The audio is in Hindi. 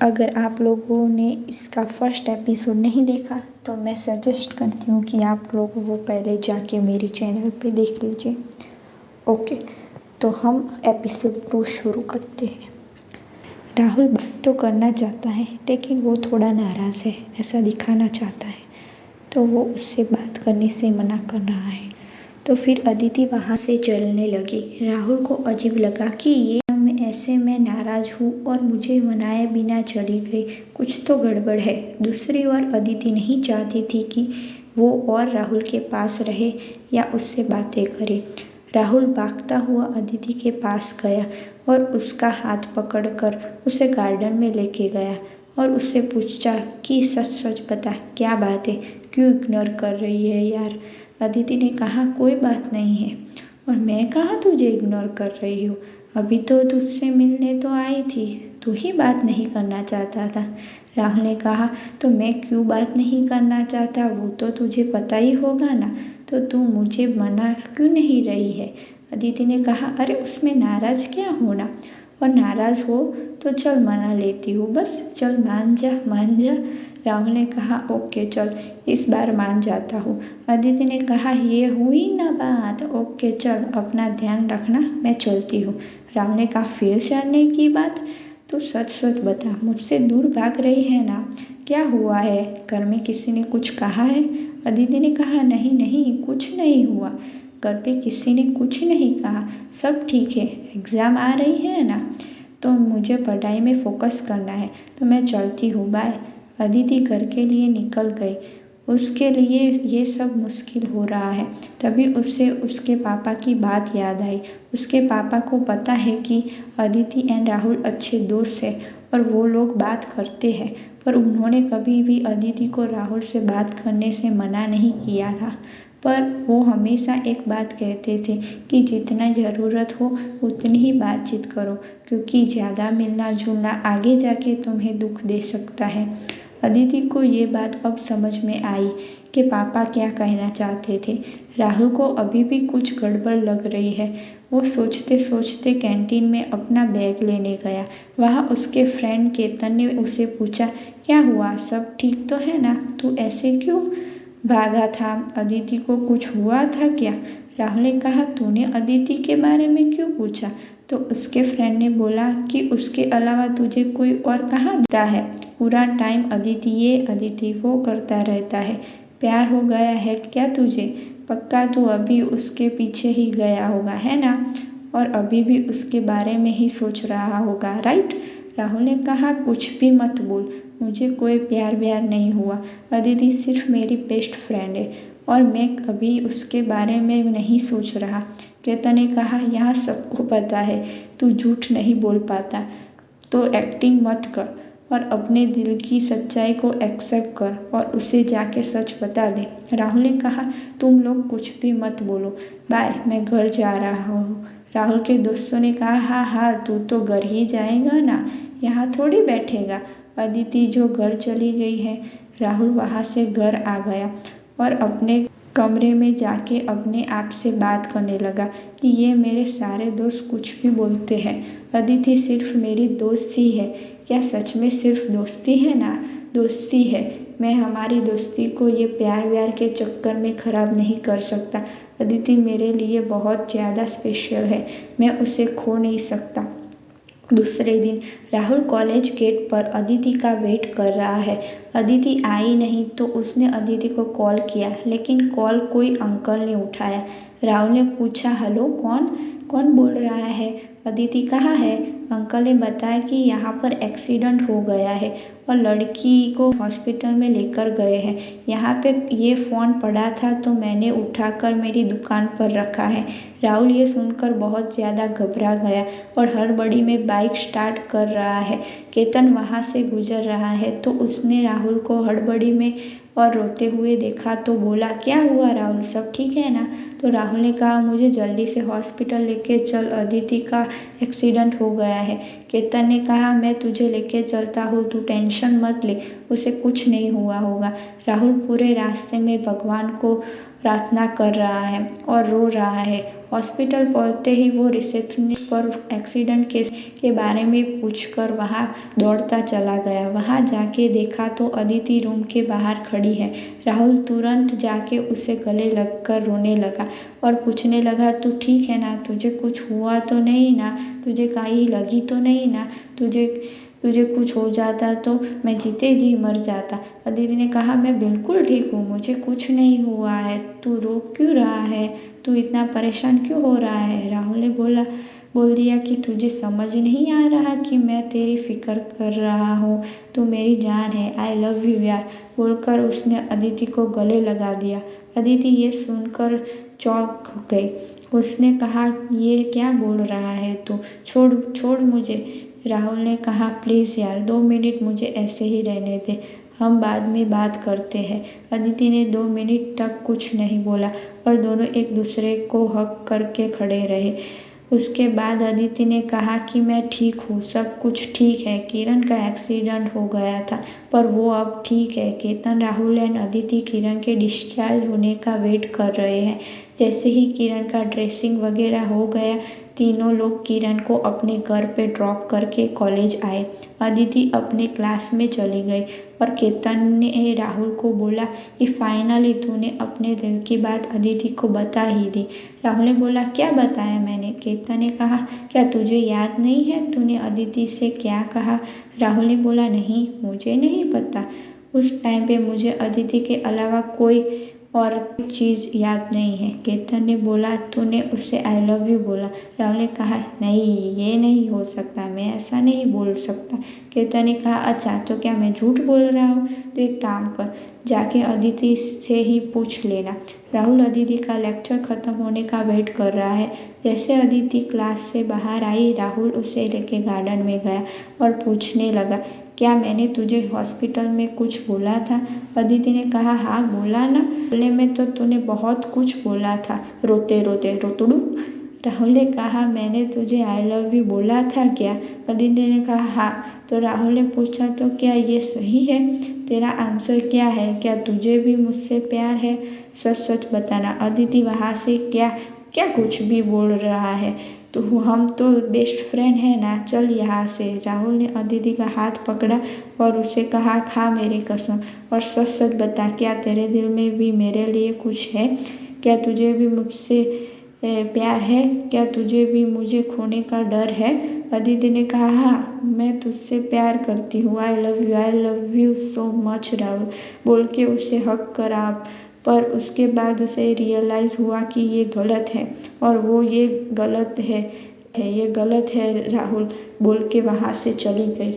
अगर आप लोगों ने इसका फर्स्ट एपिसोड नहीं देखा तो मैं सजेस्ट करती हूँ कि आप लोग वो पहले जाके मेरे चैनल पे देख लीजिए। ओके, तो हम एपिसोड 2 शुरू करते हैं। राहुल बात तो करना चाहता है लेकिन वो थोड़ा नाराज़ है, ऐसा दिखाना चाहता है, तो वो उससे बात करने से मना कर रहा है। तो फिर अदिति वहाँ से चलने लगी। राहुल को अजीब लगा कि ये ऐसे में नाराज़ हूँ और मुझे मनाए बिना चली गई, कुछ तो गड़बड़ है। दूसरी ओर अदिति नहीं चाहती थी कि वो और राहुल के पास रहे या उससे बातें करे। राहुल भागता हुआ अदिति के पास गया और उसका हाथ पकड़कर उसे गार्डन में लेके गया और उससे पूछा कि सच सच बता, क्या बात है, क्यों इग्नोर कर रही है यार। अदिति ने कहा, कोई बात नहीं है। और मैं कहाँ तुझे इग्नोर कर रही हूँ, अभी तो तुझसे मिलने तो आई थी, तू ही बात नहीं करना चाहता था। राहुल ने कहा, तो मैं क्यों बात नहीं करना चाहता वो तो तुझे पता ही होगा ना, तो तू मुझे मना क्यों नहीं रही है। अदिति ने कहा, अरे उसमें नाराज़ क्या होना, और नाराज़ हो तो चल मना लेती हूँ, बस चल मान जा मान जा। राहुल ने कहा, ओके चल, इस बार मान जाता हूँ। अदिति ने कहा, ये हुई ना बात, ओके चल, अपना ध्यान रखना, मैं चलती हूँ। राहुल ने कहा, फिर चलने की बात, तू सच सच बता, मुझसे दूर भाग रही है ना, क्या हुआ है, घर में किसी ने कुछ कहा है। अदिति ने कहा, नहीं नहीं, कुछ नहीं हुआ, घर पे किसी ने कुछ नहीं कहा, सब ठीक है, एग्ज़ाम आ रही है ना, तो मुझे पढ़ाई में फोकस करना है, तो मैं चलती हूँ, बाय। अदिति घर के लिए निकल गई। उसके लिए ये सब मुश्किल हो रहा है। तभी उसे उसके पापा की बात याद आई। उसके पापा को पता है कि अदिति एंड राहुल अच्छे दोस्त हैं और वो लोग बात करते हैं, पर उन्होंने कभी भी अदिति को राहुल से बात करने से मना नहीं किया था। पर वो हमेशा एक बात कहते थे कि जितना ज़रूरत हो उतनी ही बातचीत करो, क्योंकि ज़्यादा मिलना जुलना आगे जाके तुम्हें दुख दे सकता है। अदिति को ये बात अब समझ में आई कि पापा क्या कहना चाहते थे। राहुल को अभी भी कुछ गड़बड़ लग रही है। वो सोचते सोचते कैंटीन में अपना बैग लेने गया। वहाँ उसके फ्रेंड केतन ने उसे पूछा, क्या हुआ, सब ठीक तो है ना, तू ऐसे क्यों भागा था, अदिति को कुछ हुआ था क्या। राहुल ने कहा, तूने अदिति के बारे में क्यों पूछा। तो उसके फ्रेंड ने बोला कि उसके अलावा तुझे कोई और कहाँ दिखता है, पूरा टाइम अदिति ये अदिति वो करता रहता है, प्यार हो गया है क्या तुझे, पक्का तू अभी उसके पीछे ही गया होगा है ना, और अभी भी उसके बारे में ही सोच रहा होगा, राइट। राहुल ने कहा, कुछ भी मत बोल, मुझे कोई प्यार व्यार नहीं हुआ, अदिति सिर्फ मेरी बेस्ट फ्रेंड है और मैं अभी उसके बारे में नहीं सोच रहा। केतन ने कहा, यहाँ सबको पता है तू झूठ नहीं बोल पाता, तो एक्टिंग मत कर और अपने दिल की सच्चाई को एक्सेप्ट कर और उसे जाके सच बता दे। राहुल ने कहा, तुम लोग कुछ भी मत बोलो, बाय, मैं घर जा रहा हूँ। राहुल के दोस्तों ने कहा, हाँ हाँ, तू तो घर ही जाएगा ना, यहाँ थोड़ी बैठेगा। अदिति जो घर चली गई है। राहुल वहाँ से घर आ गया और अपने कमरे में जाके अपने आप से बात करने लगा कि ये मेरे सारे दोस्त कुछ भी बोलते हैं, अदिति सिर्फ मेरी दोस्त ही है, क्या सच में सिर्फ दोस्ती है ना, दोस्ती है, मैं हमारी दोस्ती को ये प्यार व्यार के चक्कर में ख़राब नहीं कर सकता। अदिति मेरे लिए बहुत ज़्यादा स्पेशल है, मैं उसे खो नहीं सकता। दूसरे दिन राहुल कॉलेज गेट पर अदिति का वेट कर रहा है। अदिति आई नहीं तो उसने अदिति को कॉल किया, लेकिन कॉल कोई अंकल ने उठाया। राहुल ने पूछा, हेलो, कौन कौन बोल रहा है, अदिति कहाँ है। अंकल ने बताया कि यहाँ पर एक्सीडेंट हो गया है और लड़की को हॉस्पिटल में लेकर गए हैं। यहाँ पे ये फ़ोन पड़ा था तो मैंने उठाकर मेरी दुकान पर रखा है। राहुल ये सुनकर बहुत ज़्यादा घबरा गया और हड़बड़ी में बाइक स्टार्ट कर रहा है। केतन वहाँ से गुजर रहा है तो उसने राहुल को हड़बड़ी में और रोते हुए देखा तो बोला, क्या हुआ राहुल, सब ठीक है ना। तो राहुल ने कहा, मुझे जल्दी से हॉस्पिटल लेके चल, अदिति का एक्सीडेंट हो गया है। केतन ने कहा, मैं तुझे लेके चलता हूँ, तू टेंशन मत ले, उसे कुछ नहीं हुआ होगा। राहुल पूरे रास्ते में भगवान को प्रार्थना कर रहा है और रो रहा है हॉस्पिटल पहुंचते ही वो रिसेप्शनिस्ट पर एक्सीडेंट केस के बारे में पूछकर वहां दौड़ता चला गया। वहां जाके देखा तो अदिति रूम के बाहर खड़ी है। राहुल तुरंत जाके उसे गले लगकर रोने लगा और पूछने लगा, तू ठीक है ना? तुझे कुछ हुआ तो नहीं ना? तुझे कहीं लगी तो नहीं ना? तुझे कुछ हो जाता तो मैं जीते जी मर जाता। अदिति ने कहा, मैं बिल्कुल ठीक हूँ, मुझे कुछ नहीं हुआ है। तू रो क्यों रहा है? तू इतना परेशान क्यों हो रहा है? राहुल ने बोल दिया कि तुझे समझ नहीं आ रहा कि मैं तेरी फिक्र कर रहा हूँ। तू मेरी जान है। आई लव यू यार, बोलकर उसने अदिति को गले लगा दिया। अदिति ये सुनकर चौंक गई। उसने कहा, ये क्या बोल रहा है तू? छोड़ मुझे। राहुल ने कहा, प्लीज़ यार 2 मिनट मुझे ऐसे ही रहने दे, हम बाद में बात करते हैं। अदिति ने 2 मिनट तक कुछ नहीं बोला और दोनों एक दूसरे को हग करके खड़े रहे। उसके बाद अदिति ने कहा कि मैं ठीक हूँ, सब कुछ ठीक है। किरण का एक्सीडेंट हो गया था पर वो अब ठीक है। केतन, राहुल एंड अदिति किरण के डिस्चार्ज होने का वेट कर रहे हैं। जैसे ही किरण का ड्रेसिंग वगैरह हो गया, तीनों लोग किरण को अपने घर पे ड्रॉप करके कॉलेज आए। अदिति अपने क्लास में चली गई और केतन ने राहुल को बोला कि फाइनली तूने अपने दिल की बात अदिति को बता ही दी। राहुल ने बोला, क्या बताया मैंने? केतन ने कहा, क्या तुझे याद नहीं है तूने अदिति से क्या कहा? राहुल ने बोला, नहीं, मुझे नहीं पता। उस टाइम पे मुझे अदिति के अलावा कोई और चीज़ याद नहीं है। केतन ने बोला, तूने उससे आई लव यू बोला। राहुल ने कहा, नहीं, ये नहीं हो सकता, मैं ऐसा नहीं बोल सकता। केतन ने कहा, अच्छा तो क्या मैं झूठ बोल रहा हूँ? तो एक काम कर, जाके अदिति से ही पूछ लेना। राहुल अदिति का लेक्चर खत्म होने का वेट कर रहा है। जैसे अदिति क्लास से बाहर आई, राहुल उसे लेके गार्डन में गया और पूछने लगा, क्या मैंने तुझे हॉस्पिटल में कुछ बोला था? अदिति ने कहा, हाँ बोला ना, बोलने में तो तूने बहुत कुछ बोला था, रोते रोते रोतड़ू। राहुल ने कहा, मैंने तुझे आई लव यू बोला था क्या? अदिति ने कहा, हाँ। तो राहुल ने पूछा, तो क्या ये सही है? तेरा आंसर क्या है? क्या तुझे भी मुझसे प्यार है? सच सच बताना। अदिति वहाँ से क्या क्या कुछ भी बोल रहा है, तो हम तो बेस्ट फ्रेंड है ना, चल यहाँ से। राहुल ने अदिति का हाथ पकड़ा और उसे कहा, खा मेरी कसम और सच सच बता, क्या तेरे दिल में भी मेरे लिए कुछ है? क्या तुझे भी मुझसे प्यार है? क्या तुझे भी मुझे खोने का डर है? अदिति ने कहा, हाँ, मैं तुझसे प्यार करती हूँ। I love you so much Rahul, बोल के उसे हक करा। पर उसके बाद उसे रियलाइज़ हुआ कि ये गलत है और वो ये गलत है राहुल, बोल के वहाँ से चली गई।